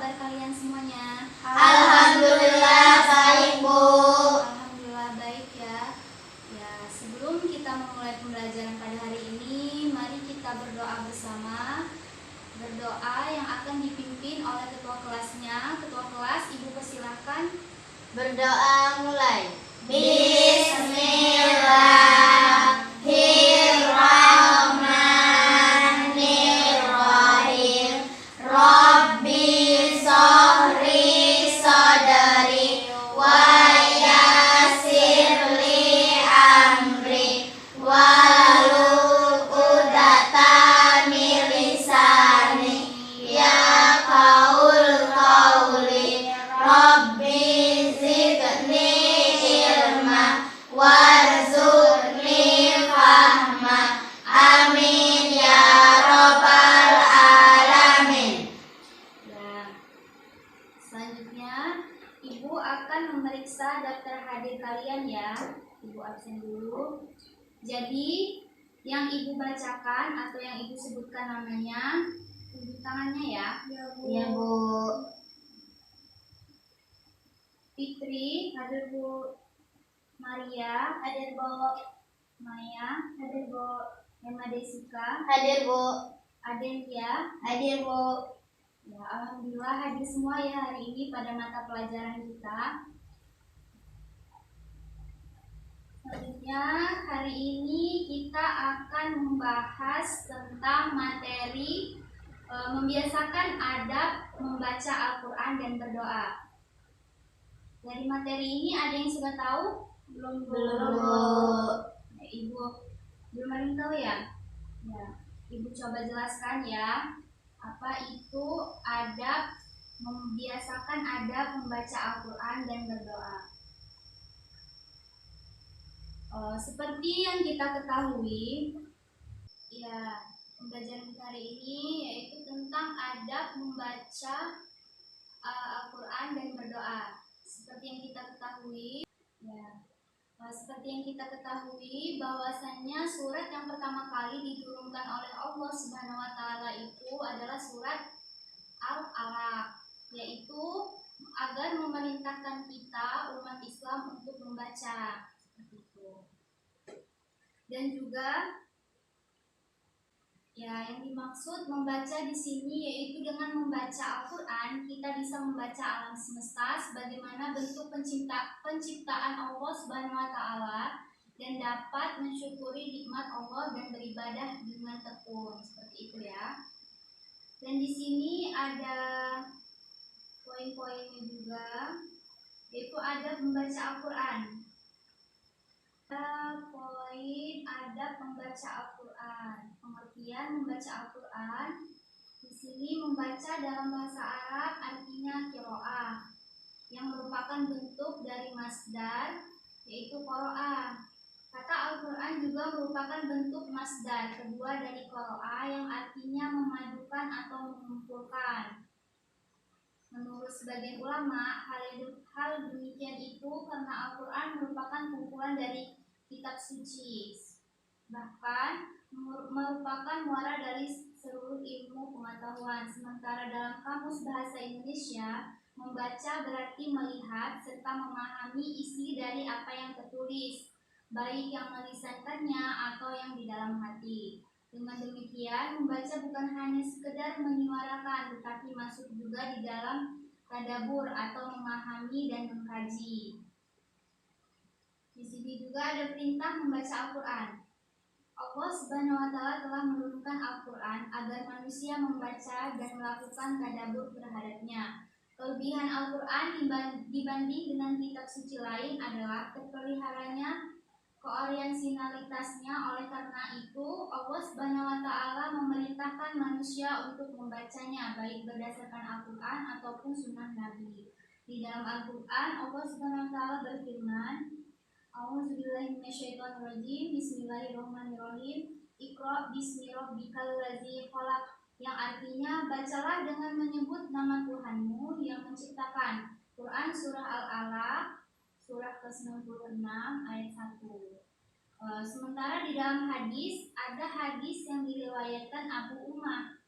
kabar kalian semuanya? Alhamdulillah baik, Bu. Alhamdulillah baik ya. Ya, sebelum kita memulai pembelajaran pada hari ini, mari kita berdoa bersama. Berdoa yang akan dipimpin oleh ketua kelasnya. Ketua kelas, Ibu persilahkan. Berdoa mulai. Bismillahirrahmanirrahim. Rabbi sohri sodari wa yassirli amri wahlul uqdatam min lisani yafqahul qawli. Rabbi zidni ilma warzuqni fahma. Amin ya rabbal alamin. Ya. Selanjutnya, Ibu akan memeriksa daftar hadir kalian ya. Ibu absen dulu. Jadi, yang Ibu bacakan atau yang Ibu sebutkan namanya, tunjuk tangannya ya. Ya, Bu. Fitri, hadir Bu. Maria, hadir Bu. Maya, hadir Bu. Emma Desika, Hadir, Bu. Adelia. Hadir, Bu. Ya, alhamdulillah hadir semua ya hari ini pada mata pelajaran kita. Selanjutnya, hari ini kita akan membahas tentang materi membiasakan adab membaca Al-Quran dan berdoa. Dari materi ini ada yang sudah tahu? Belum, Bu. Ya, Ibu belum ada yang tahu ya? Ya, Ibu coba jelaskan ya. Apa itu adab membiasakan adab membaca Al-Quran dan berdoa? Seperti yang kita ketahui, ya, pembelajaran kita hari ini yaitu tentang adab membaca Al-Quran dan berdoa. Seperti yang kita ketahui, ya, bahwasannya surat yang pertama kali diturunkan oleh Allah Subhanahu wa Ta'ala itu adalah surat Al-Alaq, yaitu agar memerintahkan kita umat Islam untuk membaca seperti itu. Dan juga ya, yang dimaksud membaca di sini yaitu dengan membaca Al-Quran kita bisa membaca alam semesta sebagaimana bentuk penciptaan Allah Subhanahu wa Ta'ala dan dapat mensyukuri nikmat Allah dan beribadah dengan tekun seperti itu ya. Dan di sini ada poin-poinnya juga, yaitu adab membaca Al-Quran. Poin adab membaca Al-Quran. Pengertian membaca Al-Quran. Di sini membaca dalam bahasa Arab artinya qiraah, yang merupakan bentuk dari masdar, yaitu qara'a. Kata Al-Quran juga merupakan bentuk masdar kedua dari qara'a yang artinya memadukan atau mengumpulkan. Menurut sebagian ulama, hal demikian itu karena Al-Quran merupakan kumpulan dari kitab suci, bahkan merupakan muara dari seluruh ilmu pengetahuan. Sementara dalam kamus bahasa Indonesia, membaca berarti melihat serta memahami isi dari apa yang tertulis, baik yang melisankannya atau yang di dalam hati. Dengan demikian, membaca bukan hanya sekedar menyuarakan, tetapi masuk juga di dalam tadabbur atau memahami dan mengkaji. Di sini juga ada perintah membaca Al-Quran. Allah Subhanahu wa Ta'ala telah menurunkan Al-Quran agar manusia membaca dan melakukan tadabbur terhadapnya. Kelebihan Al-Quran dibanding dengan kitab suci lain adalah terpeliharanya keorisinalitasnya. Oleh karena itu, Allah Subhanahu wa Ta'ala memerintahkan manusia untuk membacanya baik berdasarkan Al-Quran ataupun sunnah Nabi. Di dalam Al-Quran, Allah Subhanahu wa Ta'ala berfirman, A'udzubillahi minasyaitonirrajim. Bismillahirrahmanirrahim. Iqra bismi rabbikal ladzi khalaq, yang artinya bacalah dengan menyebut nama Tuhanmu yang menciptakan. Quran surah Al-Alaq surah ke-96 ayat 1. Sementara di dalam hadis ada hadis yang diriwayatkan Abu Umar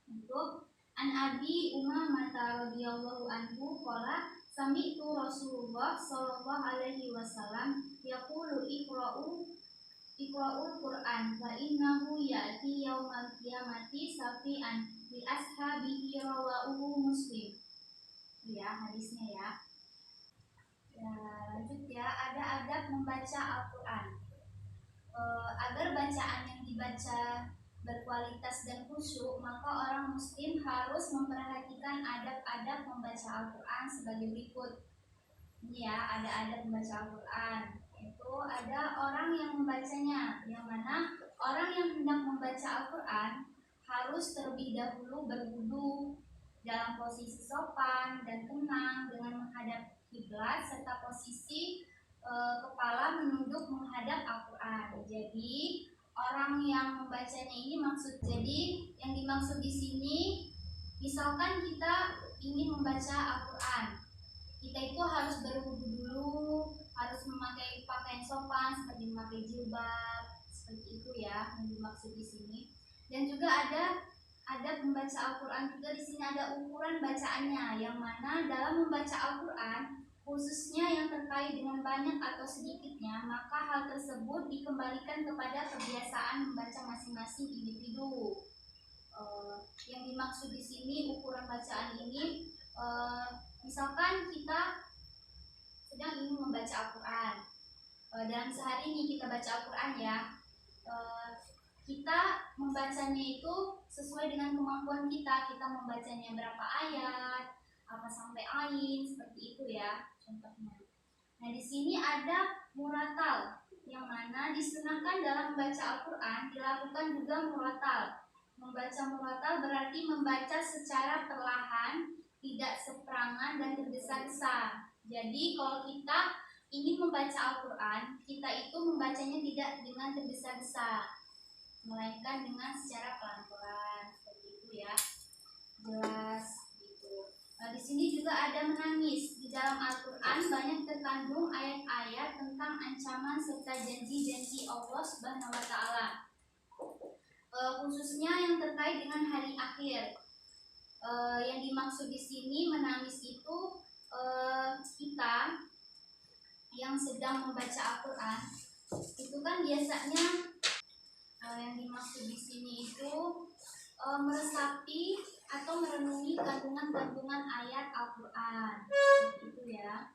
untuk An Abi Umamah radhiyallahu anhu qala sami'tu Rasulullah sallallahu alaihi wasallam yaqulu iqra'ul Qur'an fa innahu ya'ti yaumal qiyamati safi'an li ashabihi rawahu Muslim. Ya, hadisnya ya. Ya, lanjut ya, ada adab membaca Al-Qur'an. Agar bacaan yang dibaca berkualitas dan khusyuk, maka orang muslim harus memperhatikan adab-adab membaca Al-Quran sebagai berikut. Ini ya, ada adab membaca Al-Quran. Itu ada orang yang membacanya, yang mana orang yang hendak membaca Al-Quran harus terlebih dahulu berwudu dalam posisi sopan dan tenang dengan menghadap kiblat serta posisi kepala menunduk menghadap Al-Quran. Jadi orang yang membacanya ini yang dimaksud di sini, misalkan kita ingin membaca Al-Quran, kita itu harus berwudu dulu, harus memakai pakaian sopan seperti memakai jilbab, seperti itu ya yang dimaksud di sini. Dan juga ada membaca Al-Quran juga di sini ada ukuran bacaannya, yang mana dalam membaca Al-Quran khususnya yang terkait dengan banyak atau sedikitnya, maka hal tersebut dikembalikan kepada kebiasaan membaca masing-masing individu. Yang dimaksud di sini ukuran bacaan ini, misalkan kita sedang ingin membaca Al-Quran, dalam sehari ini kita baca Al-Quran ya, kita membacanya itu sesuai dengan kemampuan kita membacanya berapa ayat, apa sampai ain, seperti itu ya contohnya. Nah, di sini ada muratal, yang mana disunahkan dalam membaca Al-Quran dilakukan juga muratal. Membaca muratal berarti membaca secara perlahan, tidak seperangan dan tergesa-gesa. Jadi kalau kita ingin membaca Al-Quran, kita itu membacanya tidak dengan tergesa-gesa, melainkan dengan secara pelan-pelan, seperti itu ya. Jelas. Di sini juga ada menangis. Di dalam Al-Quran banyak terkandung ayat-ayat tentang ancaman serta janji-janji Allah Subhanahu wa Ta'ala, khususnya yang terkait dengan hari akhir. Yang dimaksud di sini menangis itu kita yang sedang membaca Al-Quran itu kan biasanya yang dimaksud di sini itu meresapi atau merenungi kandungan-kandungan ayat Al-Quran, itu ya.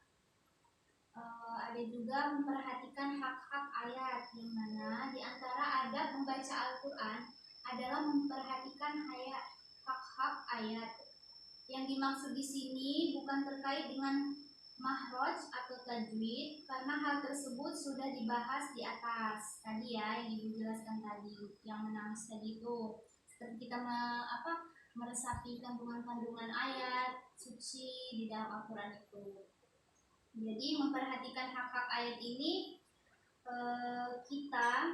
Ada juga memperhatikan hak-hak ayat, yang mana diantara adab membaca Al-Quran adalah memperhatikan hak-hak ayat. Yang dimaksud di sini bukan terkait dengan mahraj atau tajwid, karena hal tersebut sudah dibahas di atas tadi ya, yang Ibu jelaskan tadi, yang menangis tadi itu seperti kita meresapi kandungan-kandungan ayat suci di dalam Al-Quran itu. Jadi memperhatikan hak-hak ayat ini, kita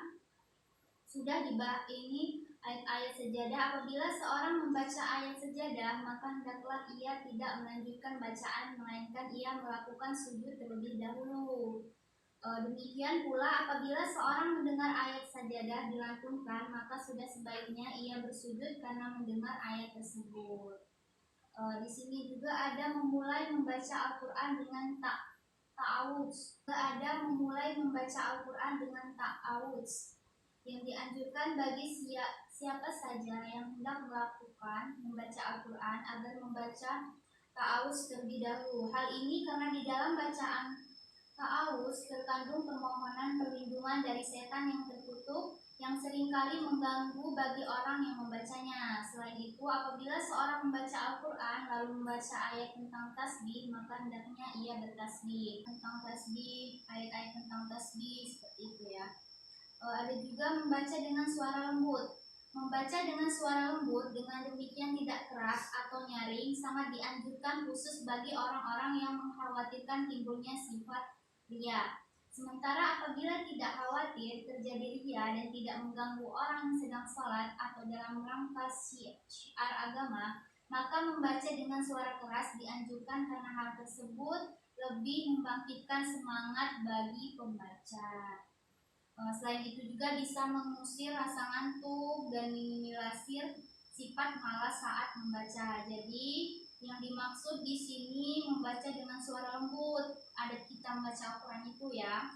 sudah dibahas ini ayat-ayat sejadah. Apabila seorang membaca ayat sejadah, maka hendaklah ia tidak melanjutkan bacaan, melainkan ia melakukan sujud terlebih dahulu. Demikian pula apabila seorang mendengar ayat sajadah dilantunkan, maka sudah sebaiknya ia bersujud karena mendengar ayat tersebut. Di sini juga ada memulai membaca Al-Quran dengan ta'awudz. Ada memulai membaca Al-Quran dengan ta'awudz, yang dianjurkan bagi siapa saja yang hendak melakukan membaca Al-Quran agar membaca ta'awudz terlebih dahulu. Hal ini karena di dalam bacaan ta'awudz terkandung permohonan perlindungan dari setan yang terkutuk, yang seringkali mengganggu bagi orang yang membacanya. Selain itu, apabila seorang membaca Al-Quran lalu membaca ayat tentang tasbih, maka hendaknya ia bertasbih tentang tasbih, ayat-ayat tentang tasbih, seperti itu ya. Ada juga membaca dengan suara lembut. Membaca dengan suara lembut dengan demikian tidak keras atau nyaring sangat dianjurkan, khusus bagi orang-orang yang mengkhawatirkan timbulnya sifat ria. Sementara apabila tidak khawatir terjadi ria dan tidak mengganggu orang yang sedang sholat atau dalam rangka syiar agama, maka membaca dengan suara keras dianjurkan karena hal tersebut lebih membangkitkan semangat bagi pembaca. Selain itu juga bisa mengusir rasa ngantuk dan minimalisir sifat malas saat membaca. Jadi yang dimaksud di sini membaca dengan suara lembut. Ada kita membaca Al-Quran itu ya.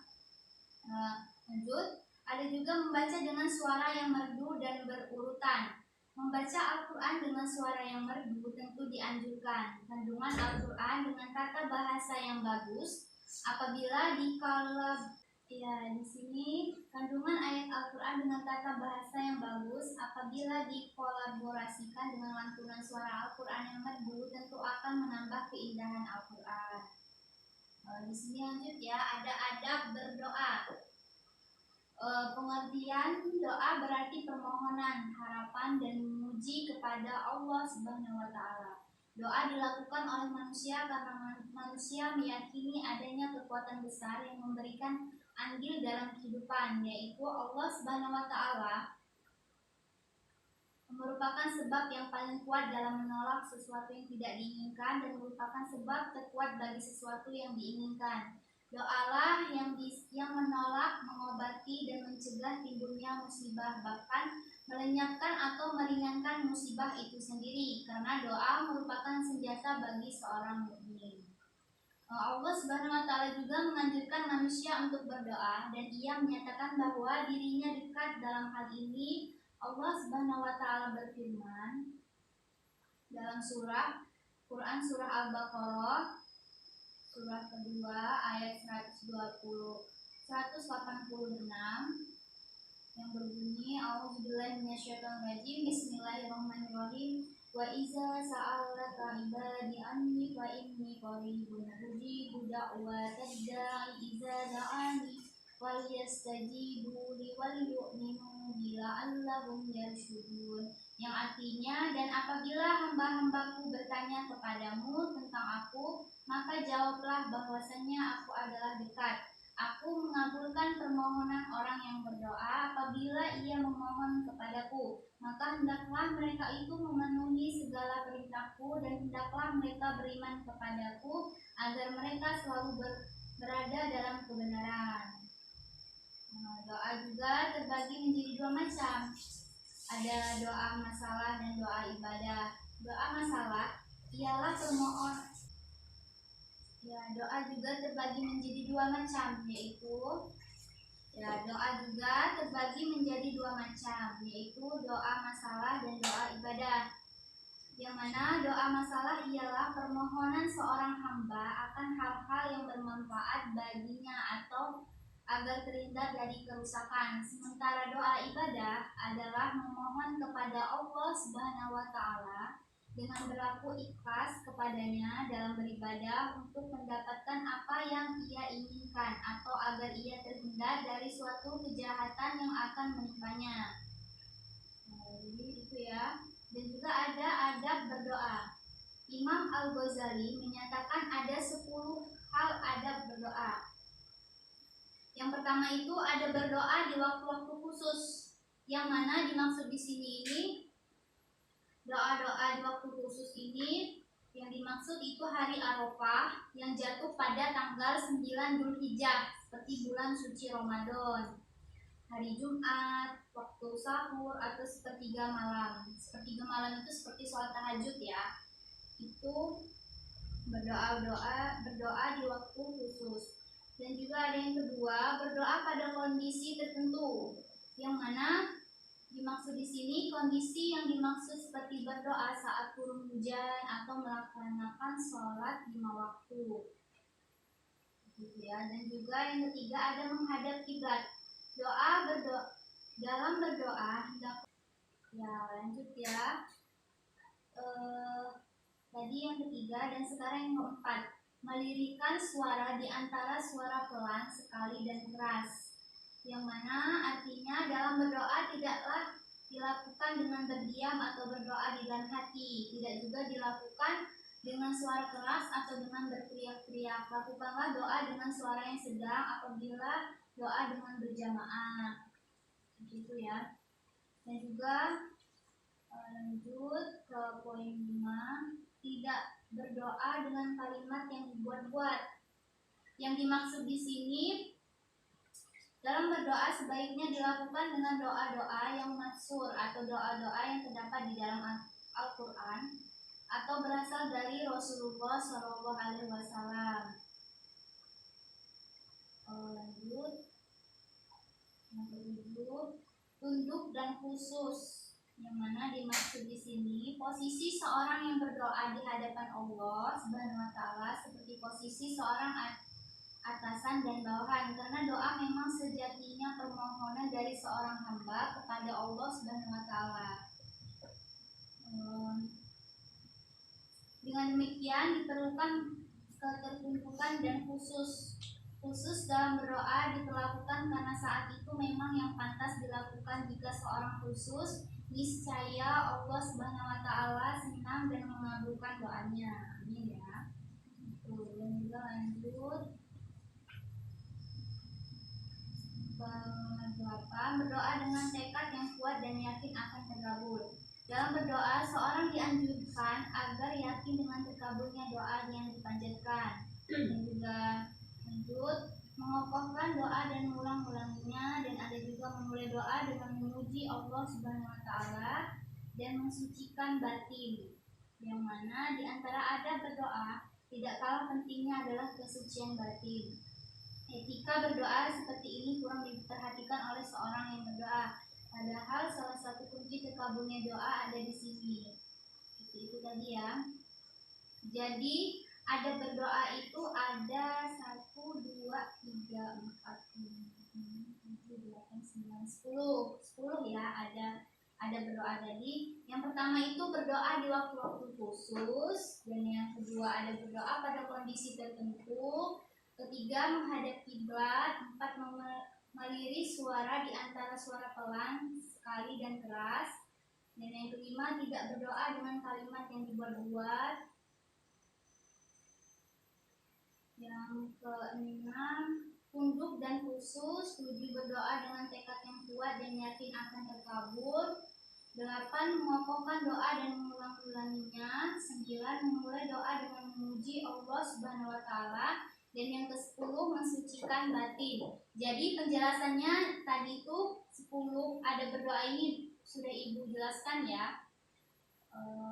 Lanjut, ada juga membaca dengan suara yang merdu dan berurutan. Membaca Al-Quran dengan suara yang merdu tentu dianjurkan. Kandungan Al-Quran dengan tata bahasa yang bagus apabila di sini kandungan ayat Al-Quran dengan tata bahasa yang bagus apabila dikolaborasikan dengan lantunan suara Al-Quran yang merdu tentu akan menambah keindahan Al-Quran. Di sini lanjut ya, ada adab berdoa. Pengertian doa berarti permohonan, harapan, dan memuji kepada Allah Subhanahu wa Ta'ala. Doa dilakukan oleh manusia karena manusia meyakini adanya kekuatan besar yang memberikan andil dalam kehidupan, yaitu Allah Subhanahu wa Ta'ala merupakan sebab yang paling kuat dalam menolak sesuatu yang tidak diinginkan dan merupakan sebab terkuat bagi sesuatu yang diinginkan. Doalah yang menolak, mengobati, dan mencegah timbulnya musibah, bahkan melenyapkan atau meringankan musibah itu sendiri, karena doa merupakan senjata bagi seorang mukmin. Allah Subhanahu wa Ta'ala juga menganjurkan manusia untuk berdoa, dan Ia menyatakan bahwa dirinya dekat. Dalam hal ini Allah Subhanahu wa Ta'ala berfirman dalam surah Quran surah Al-Baqarah surah kedua ayat 186 yang berbunyi A'udzubillahi minasyaitonirrajim. Bismillahirrahmanirrahim. Wa iza sa'alaka ibadi anni fa inni qaribun ujibu da'watad da'i iza da'ani wal yastajibu li wal yu'minu bi la'allahum yarshudun. Yang artinya, dan apabila hamba-hambaku bertanya kepadamu tentang aku, maka jawablah bahwasanya aku adalah dekat. Aku mengabulkan permohonan orang yang berdoa apabila ia memohon kepadaku. Maka hendaklah mereka itu memenuhi segala perintahku dan hendaklah mereka beriman kepadaku agar mereka selalu berada dalam kebenaran. Doa juga terbagi menjadi dua macam. Ada doa masalah dan doa ibadah. Doa masalah ialah doa juga terbagi menjadi dua macam, yaitu doa masalah dan doa ibadah. Yang mana doa masalah ialah permohonan seorang hamba akan hal-hal yang bermanfaat baginya atau agar terhindar dari kerusakan. Sementara doa ibadah adalah memohon kepada Allah Subhanahu wa Ta'ala dengan berlaku ikhlas kepadanya dalam beribadah untuk mendapatkan apa yang ia inginkan atau agar ia terhindar dari suatu kejahatan yang akan menimpanya. Jadi itu ya. Dan juga ada adab berdoa. Imam Al-Ghazali menyatakan ada 10 hal adab berdoa. Yang pertama itu ada berdoa di waktu-waktu khusus, yang mana dimaksud di sini ini doa-doa di waktu khusus ini yang dimaksud itu hari Arafah yang jatuh pada tanggal 9 Dzulhijjah seperti bulan suci Ramadan, hari Jumat, waktu sahur atau sepertiga malam. Sepertiga malam itu seperti sholat tahajud ya. Itu berdoa di waktu khusus. Dan juga ada yang kedua, berdoa pada kondisi tertentu, yang mana dimaksud di sini kondisi yang dimaksud seperti berdoa saat turun hujan atau melaksanakan sholat 5 waktu. Gitu ya. Dan juga yang ketiga ada menghadap kiblat. Dalam berdoa lanjut ya. Tadi yang ketiga dan sekarang yang keempat, melirikkan suara di antara suara pelan, sekali, dan keras. Yang mana artinya dalam berdoa tidaklah dilakukan dengan berdiam atau berdoa di dalam hati. Tidak juga dilakukan dengan suara keras atau dengan berteriak-teriak. Lakukanlah doa dengan suara yang sedang apabila doa dengan berjamaah. Begitu ya. Dan juga lanjut ke poin 5, tidak berdoa dengan kalimat yang dibuat-buat. Yang dimaksud di sini Dalam berdoa sebaiknya dilakukan dengan doa-doa yang masyhur atau doa-doa yang terdapat di dalam Al-Quran atau berasal dari Rasulullah Shallallahu Alaihi Wasallam. Lanjut, yang ketujuh, tunduk dan khusus. Yang mana dimaksud di sini posisi seorang yang berdoa di hadapan Allah Subhanahu Wa Taala seperti posisi seorang atasan dan bawahan, karena doa memang sejatinya permohonan dari seorang hamba kepada Allah Subhanahu Wa Taala. Dengan demikian diperlukan ketertuntukan dan khusus dalam berdoa diperlakukan karena saat itu memang yang pantas dilakukan. Jika seorang khusus, niscaya Allah Subhanahu Wa Taala senang dan mengabulkan doanya. Amin ya. Dan juga lanjut. 8. Berdoa dengan tekad yang kuat dan yakin akan terkabul. Dalam berdoa, seorang dianjurkan agar yakin dengan terkabulnya doa yang dipanjatkan. Dan juga lanjut, mengokohkan doa dan mengulang-ulanginya, dan ada juga memulai doa dengan memuji Allah Subhanahu Wa Taala dan mensucikan batin. Yang mana di antara adab berdoa tidak kalah pentingnya adalah kesucian batin. Etika berdoa seperti ini kurang diperhatikan oleh seorang yang berdoa. Padahal salah satu kunci terkabulnya doa ada di sini. Itu tadi ya. Jadi ada berdoa itu ada 1, 2, 3, 4, 5, 6, 7, 8, 9, 10 ya. Ada berdoa tadi. Yang pertama itu berdoa di waktu-waktu khusus, dan yang kedua ada berdoa pada kondisi tertentu. Ketiga, menghadap kiblat. 4, meliris suara di antara suara pelan, sekali dan keras. Dan yang kelima, tidak berdoa dengan kalimat yang dibuat-buat. Yang keenam, tunduk dan khusus. 7, berdoa dengan tekad yang kuat dan yakin akan terkabul. 8, mengokohkan doa dan mengulang-ulanginya. 9, memulai doa dengan memuji Allah Subhanahu Wa Taala. Dan yang ke-10, mensucikan batin. Jadi penjelasannya tadi itu 10 ada berdoa ini sudah Ibu jelaskan ya.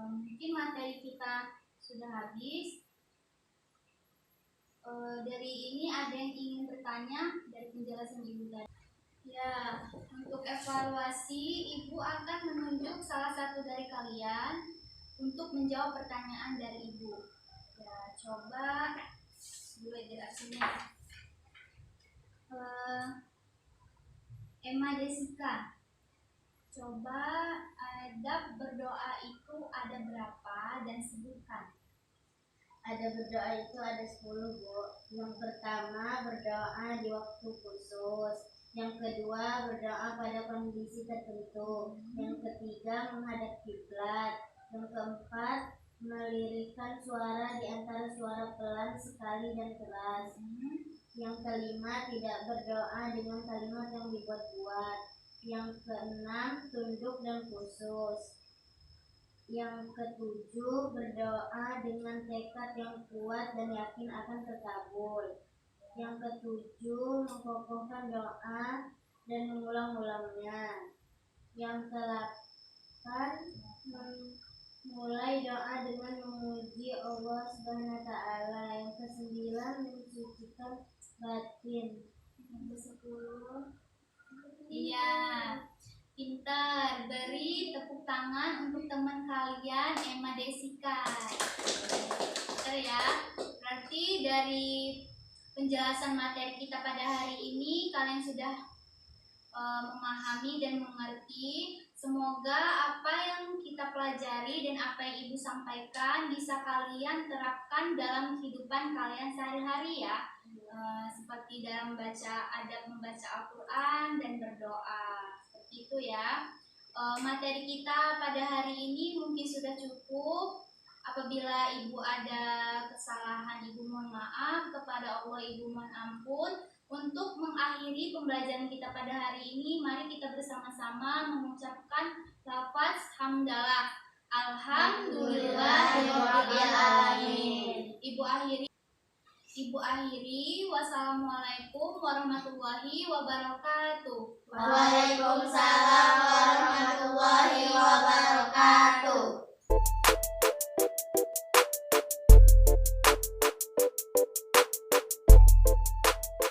Mungkin materi kita sudah habis. Dari ini ada yang ingin bertanya dari penjelasan Ibu tadi? Ya, untuk evaluasi Ibu akan menunjuk salah satu dari kalian untuk menjawab pertanyaan dari Ibu. Ya, coba boleh jelasinnya. Emma Desika, coba adab berdoa itu ada berapa dan sebutkan. Ada berdoa itu ada 10, Bu. Yang pertama berdoa di waktu khusus. Yang kedua berdoa pada kondisi tertentu. Yang ketiga menghadap kiblat. Yang keempat melirikkan suara di antara suara pelan, sekali dan keras. Yang kelima tidak berdoa dengan kalimat yang dibuat-buat. Yang keenam tunduk dan khusus. Yang ketujuh berdoa dengan tekad yang kuat dan yakin akan terkabul. Yang ketujuh mengokohkan doa dan mengulang-ulangnya. Yang ke-8 memulai doa dengan memuji Allah Subhanahu Wa Taala. Yang ke-9 mensucikan batin. Yang ke-10, iya, pintar. Beri tepuk tangan untuk teman kalian Emma Desika. Pintar ya. Berarti dari penjelasan materi kita pada hari ini kalian sudah memahami dan mengerti. Semoga apa yang kita pelajari dan apa yang Ibu sampaikan bisa kalian terapkan dalam kehidupan kalian sehari-hari ya. Seperti dalam adab membaca Al-Quran dan berdoa. Seperti itu ya. Materi kita pada hari ini mungkin sudah cukup. Apabila Ibu ada kesalahan, Ibu mohon maaf. Kepada Allah Ibu mohon ampun. Untuk mengakhiri pembelajaran kita pada hari ini, mari kita bersama-sama mengucapkan lafaz hamdalah. Alhamdulillahirobbilalamin. Ibu akhiri. Ibu akhiri, wassalamualaikum warahmatullahi wabarakatuh. Waalaikumsalam warahmatullahi